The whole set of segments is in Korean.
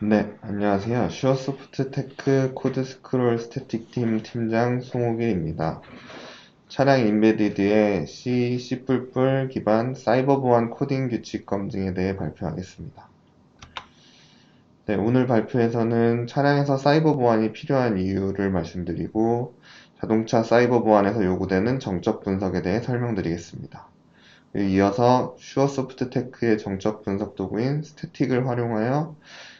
네, 안녕하세요. 슈어소프트테크 코드스크롤 스태틱팀 팀장 송욱일입니다. 차량 인베디드의 C, C++ 기반 사이버 보안 코딩 규칙 검증에 대해 발표하겠습니다. 네, 오늘 발표에서는 차량에서 사이버 보안이 필요한 이유를 말씀드리고 자동차 사이버 보안에서 요구되는 정적 분석에 대해 설명드리겠습니다. 이어서 슈어소프트테크의 정적 분석 도구인 스태틱을 활용하여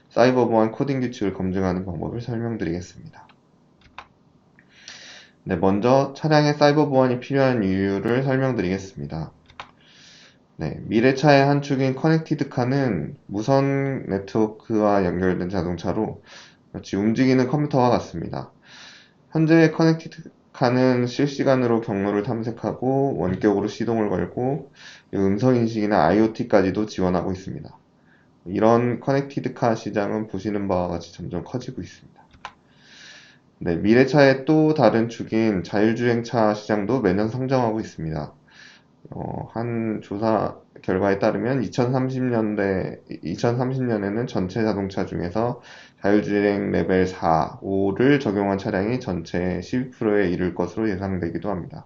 사이버 보안 코딩 규칙을 검증하는 방법을 설명드리겠습니다. 네, 먼저 차량의 사이버 보안이 필요한 이유를 설명드리겠습니다. 네, 미래차의 한 축인 커넥티드 카는 무선 네트워크와 연결된 자동차로 마치 움직이는 컴퓨터와 같습니다. 현재 커넥티드 카는 실시간으로 경로를 탐색하고 원격으로 시동을 걸고 음성인식이나 IoT까지도 지원하고 있습니다. 이런 커넥티드 카 시장은 보시는 바와 같이 점점 커지고 있습니다. 네, 미래차의 또 다른 축인 자율주행차 시장도 매년 성장하고 있습니다. 한 조사 결과에 따르면 2030년에는 전체 자동차 중에서 자율주행 레벨 4, 5를 적용한 차량이 전체의 12%에 이를 것으로 예상되기도 합니다.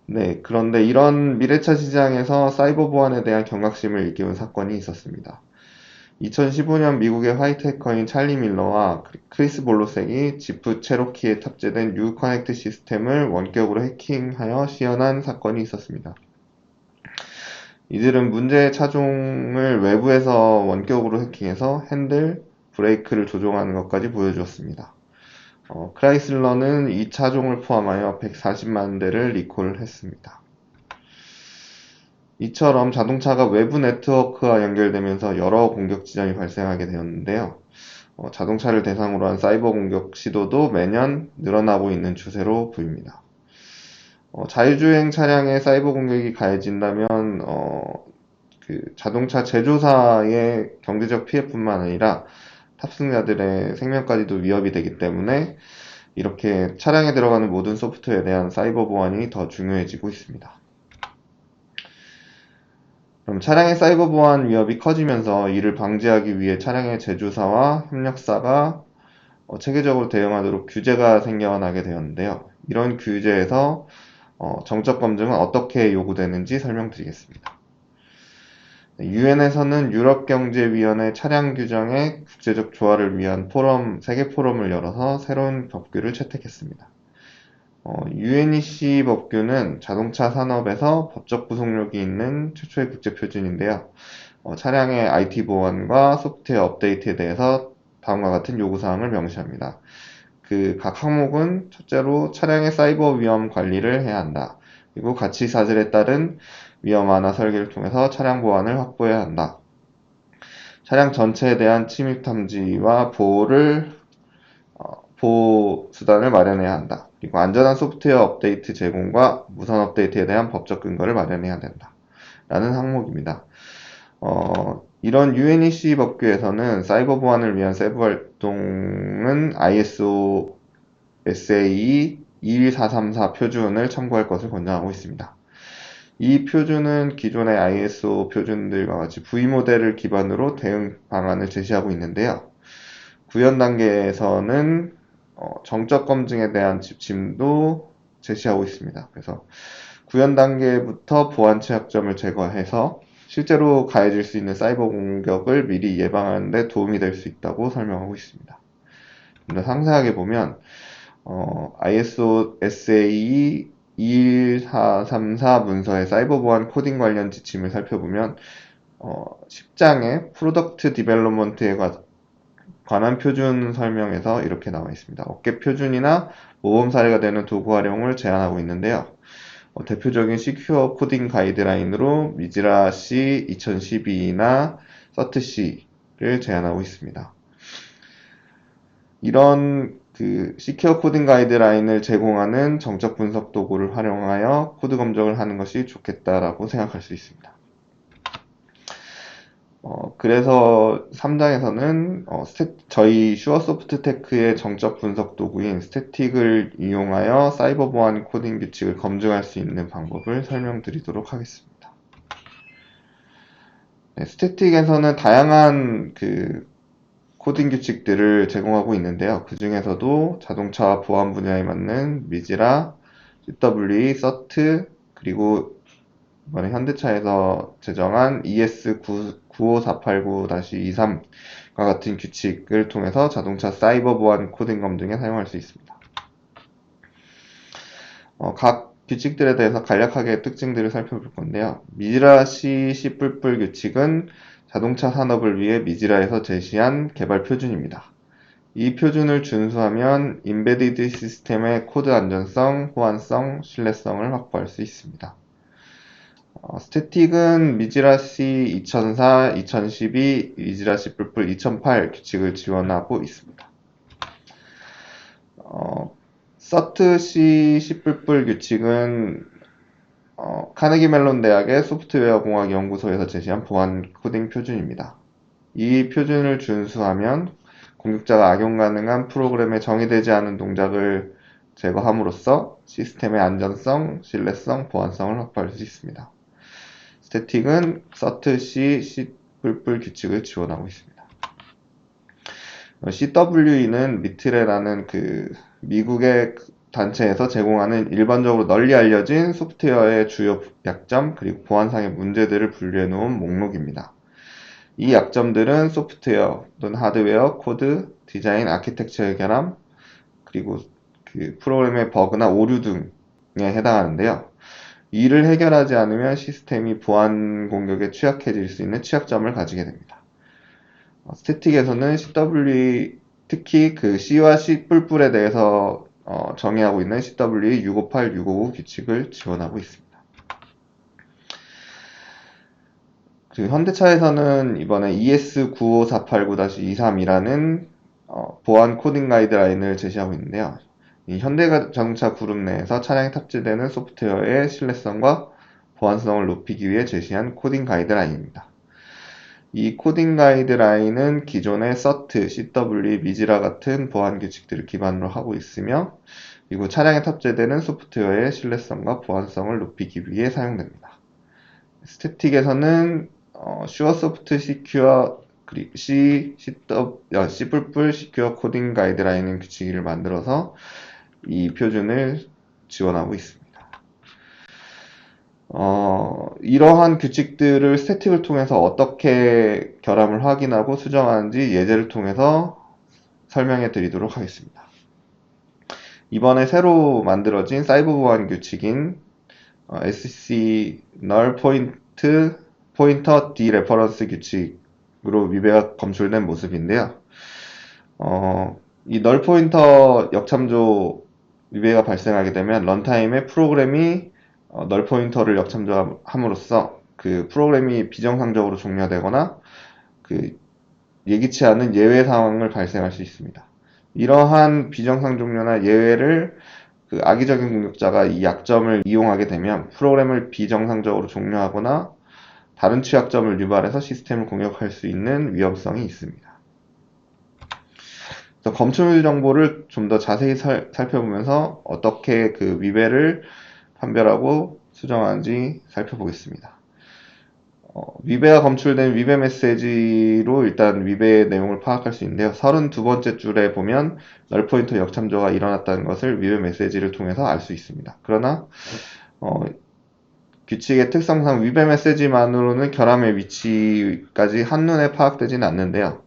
네, 그런데 이런 미래차 시장에서 사이버 보안에 대한 경각심을 일깨운 사건이 있었습니다. 2015년 미국의 화이트 해커인 찰리 밀러와 크리스 볼로색이 지프 체로키에 탑재된 U 커넥트 시스템을 원격으로 해킹하여 시연한 사건이 있었습니다. 이들은 문제의 차종을 외부에서 원격으로 해킹해서 핸들, 브레이크를 조종하는 것까지 보여주었습니다. 크라이슬러는 이 차종을 포함하여 140만 대를 리콜했습니다. 이처럼 자동차가 외부 네트워크와 연결되면서 여러 공격 지점이 발생하게 되었는데요. 자동차를 대상으로 한 사이버 공격 시도도 매년 늘어나고 있는 추세로 보입니다. 자율주행 차량의 사이버 공격이 가해진다면 자동차 제조사의 경제적 피해뿐만 아니라 탑승자들의 생명까지도 위협이 되기 때문에 이렇게 차량에 들어가는 모든 소프트웨어에 대한 사이버 보안이 더 중요해지고 있습니다. 그럼 차량의 사이버 보안 위협이 커지면서 이를 방지하기 위해 차량의 제조사와 협력사가 체계적으로 대응하도록 규제가 생겨나게 되었는데요. 이런 규제에서 정적 검증은 어떻게 요구되는지 설명드리겠습니다. 유엔에서는 유럽경제위원회 차량 규정의 국제적 조화를 위한 세계 포럼을 열어서 새로운 법규를 채택했습니다. UNEC 법규는 자동차 산업에서 법적 구속력이 있는 최초의 국제 표준인데요. 차량의 IT 보안과 소프트웨어 업데이트에 대해서 다음과 같은 요구사항을 명시합니다. 그 각 항목은 첫째로 차량의 사이버 위험 관리를 해야 한다. 그리고 가치 사슬에 따른 위험 완화 설계를 통해서 차량 보안을 확보해야 한다. 차량 전체에 대한 침입 탐지와 보호 수단을 마련해야 한다. 그리고 안전한 소프트웨어 업데이트 제공과 무선 업데이트에 대한 법적 근거를 마련해야 된다. 라는 항목입니다. 이런 UNEC 법규에서는 사이버 보안을 위한 세부 활동은 ISO SAE 21434 표준을 참고할 것을 권장하고 있습니다. 이 표준은 기존의 ISO 표준들과 같이 V모델을 기반으로 대응 방안을 제시하고 있는데요. 구현 단계에서는 정적 검증에 대한 지침도 제시하고 있습니다. 그래서 구현 단계부터 보안 취약점을 제거해서 실제로 가해질 수 있는 사이버 공격을 미리 예방하는 데 도움이 될 수 있다고 설명하고 있습니다. 좀 더 상세하게 보면 ISO SAE 21434 문서의 사이버 보안 코딩 관련 지침을 살펴보면 10장의 프로덕트 디벨롭먼트에 관한 표준 설명에서 이렇게 나와 있습니다. 업계 표준이나 모범 사례가 되는 도구 활용을 제안하고 있는데요. 대표적인 시큐어 코딩 가이드라인으로 미즈라 C 2012나 서트 C를 제안하고 있습니다. 이런 시큐어 코딩 가이드라인을 제공하는 정적 분석 도구를 활용하여 코드 검증을 하는 것이 좋겠다라고 생각할 수 있습니다. 그래서 3장에서는 저희 슈어소프트테크의 정적 분석 도구인 스태틱을 이용하여 사이버 보안 코딩 규칙을 검증할 수 있는 방법을 설명드리도록 하겠습니다. 네, 스태틱에서는 다양한 코딩 규칙들을 제공하고 있는데요. 그 중에서도 자동차 보안 분야에 맞는 미지라, CWE, 서트, 그리고 이번에 현대차에서 제정한 ES95489-23과 같은 규칙을 통해서 자동차 사이버 보안 코딩검 등에 사용할 수 있습니다. 각 규칙들에 대해서 간략하게 특징들을 살펴볼 건데요. 미지라 C, C++ 규칙은 자동차 산업을 위해 미지라에서 제시한 개발 표준입니다. 이 표준을 준수하면 인베디드 시스템의 코드 안전성, 호환성, 신뢰성을 확보할 수 있습니다. 스태틱은 미지라 C 2004, 2012, 미지라 C++ 2008 규칙을 지원하고 있습니다. 서트 C, C++ 규칙은 카네기 멜론 대학의 소프트웨어 공학 연구소에서 제시한 보안 코딩 표준입니다. 이 표준을 준수하면 공격자가 악용 가능한 프로그램에 정의되지 않은 동작을 제거함으로써 시스템의 안전성, 신뢰성, 보안성을 확보할 수 있습니다. 스태틱은 서트 C, C++ 규칙을 지원하고 있습니다. CWE는 미트레라는 미국의 단체에서 제공하는 일반적으로 널리 알려진 소프트웨어의 주요 약점 그리고 보안상의 문제들을 분류해 놓은 목록입니다. 이 약점들은 소프트웨어 또는 하드웨어, 코드, 디자인, 아키텍처의 결함, 그리고 프로그램의 버그나 오류 등에 해당하는데요. 이를 해결하지 않으면 시스템이 보안 공격에 취약해질 수 있는 취약점을 가지게 됩니다. 스태틱에서는 CWE, 특히 C와 C++에 대해서 정의하고 있는 CWE 658, 659 규칙을 지원하고 있습니다. 현대차에서는 이번에 ES95489-23이라는 보안 코딩 가이드라인을 제시하고 있는데요. 이 현대자동차 그룹 내에서 차량에 탑재되는 소프트웨어의 신뢰성과 보안성을 높이기 위해 제시한 코딩 가이드라인입니다. 이 코딩 가이드라인은 기존의 서트, CWE, 미지라 같은 보안 규칙들을 기반으로 하고 있으며 그리고 차량에 탑재되는 소프트웨어의 신뢰성과 보안성을 높이기 위해 사용됩니다. 스태틱에서는 슈어소프트 시큐어 C++ 시큐어 코딩 가이드라인 규칙을 만들어서 이 표준을 지원하고 있습니다. 이러한 규칙들을 스태틱을 통해서 어떻게 결함을 확인하고 수정하는지 예제를 통해서 설명해 드리도록 하겠습니다. 이번에 새로 만들어진 사이버 보안 규칙인 SC null pointer dereference 규칙으로 위배가 검출된 모습인데요. 이 null pointer 역참조 위배가 발생하게 되면 런타임에 프로그램이 null pointer를 역참조함으로써 그 프로그램이 비정상적으로 종료되거나 예기치 않은 예외 상황을 발생할 수 있습니다. 이러한 비정상 종료나 예외를 악의적인 공격자가 이 약점을 이용하게 되면 프로그램을 비정상적으로 종료하거나 다른 취약점을 유발해서 시스템을 공격할 수 있는 위험성이 있습니다. 그래서 검출 정보를 좀 더 자세히 살펴보면서 어떻게 위배를 판별하고 수정하는지 살펴보겠습니다. 위배가 검출된 위배 메시지로 일단 위배의 내용을 파악할 수 있는데요. 32번째 줄에 보면 null pointer 역참조가 일어났다는 것을 위배 메시지를 통해서 알 수 있습니다. 그러나 규칙의 특성상 위배 메시지만으로는 결함의 위치까지 한눈에 파악되지는 않는데요.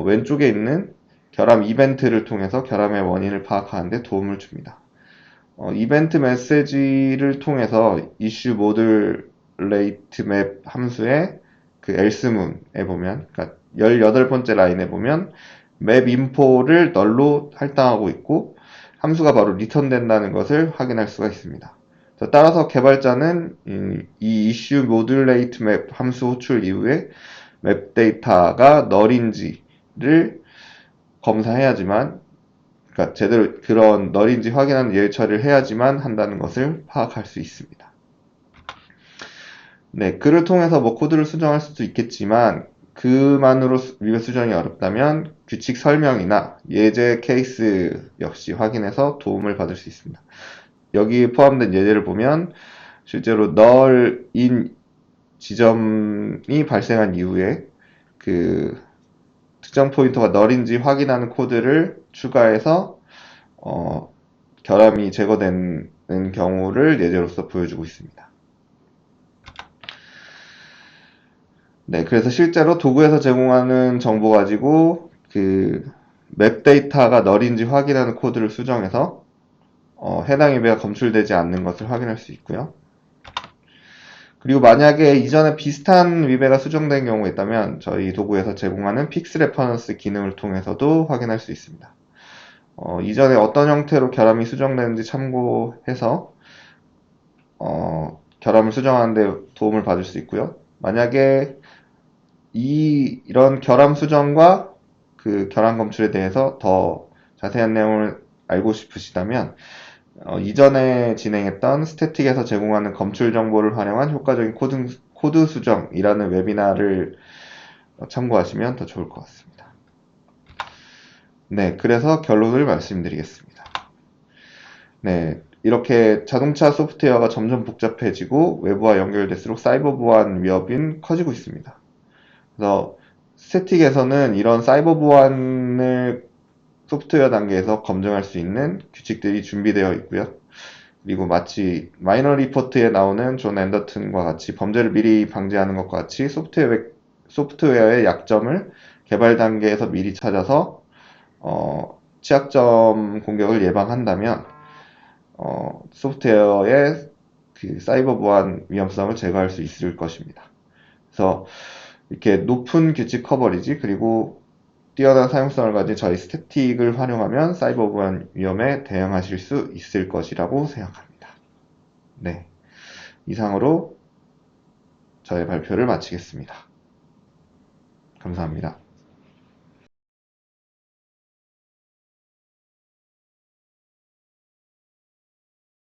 왼쪽에 있는 결함 이벤트를 통해서 결함의 원인을 파악하는 데 도움을 줍니다. 이벤트 메시지를 통해서 issue modulate map 함수의 else문에 보면, 그러니까 18번째 라인에 보면 map info를 null로 할당하고 있고 함수가 바로 return 된다는 것을 확인할 수가 있습니다. 따라서 개발자는 이 issue modulate map 함수 호출 이후에 맵 데이터가 null인지를 검사해야지만, 그러니까 제대로 그런 null인지 확인하는 예외 처리를 해야지만 한다는 것을 파악할 수 있습니다. 네, 글을 통해서 코드를 수정할 수도 있겠지만 그만으로 위배 수정이 어렵다면 규칙 설명이나 예제 케이스 역시 확인해서 도움을 받을 수 있습니다. 여기 포함된 예제를 보면 실제로 null인 지점이 발생한 이후에 특정 포인터가 널인지 확인하는 코드를 추가해서 결함이 제거되는 경우를 예제로서 보여주고 있습니다. 네, 그래서 실제로 도구에서 제공하는 정보 가지고 그 맵 데이터가 널인지 확인하는 코드를 수정해서 해당 위배가 검출되지 않는 것을 확인할 수 있고요. 그리고 만약에 이전에 비슷한 위배가 수정된 경우가 있다면 저희 도구에서 제공하는 픽스 레퍼런스 기능을 통해서도 확인할 수 있습니다. 이전에 어떤 형태로 결함이 수정되는지 참고해서 결함을 수정하는 데 도움을 받을 수 있고요. 만약에 이런 결함 수정과 그 결함 검출에 대해서 더 자세한 내용을 알고 싶으시다면 이전에 진행했던 스태틱에서 제공하는 검출 정보를 활용한 효과적인 코드 수정이라는 웨비나를 참고하시면 더 좋을 것 같습니다. 네, 그래서 결론을 말씀드리겠습니다. 네, 이렇게 자동차 소프트웨어가 점점 복잡해지고 외부와 연결될수록 사이버 보안 위협이 커지고 있습니다. 그래서 스태틱에서는 이런 사이버 보안을 소프트웨어 단계에서 검증할 수 있는 규칙들이 준비되어 있고요. 그리고 마치 마이너 리포트에 나오는 존 앤더튼과 같이 범죄를 미리 방지하는 것과 같이 소프트웨어의 약점을 개발 단계에서 미리 찾아서 취약점 공격을 예방한다면 소프트웨어의 그 사이버 보안 위험성을 제거할 수 있을 것입니다. 그래서 이렇게 높은 규칙 커버리지 그리고 뛰어난 사용성을 가진 저희 스태틱을 활용하면 사이버 보안 위험에 대응하실 수 있을 것이라고 생각합니다. 네, 이상으로 저의 발표를 마치겠습니다. 감사합니다.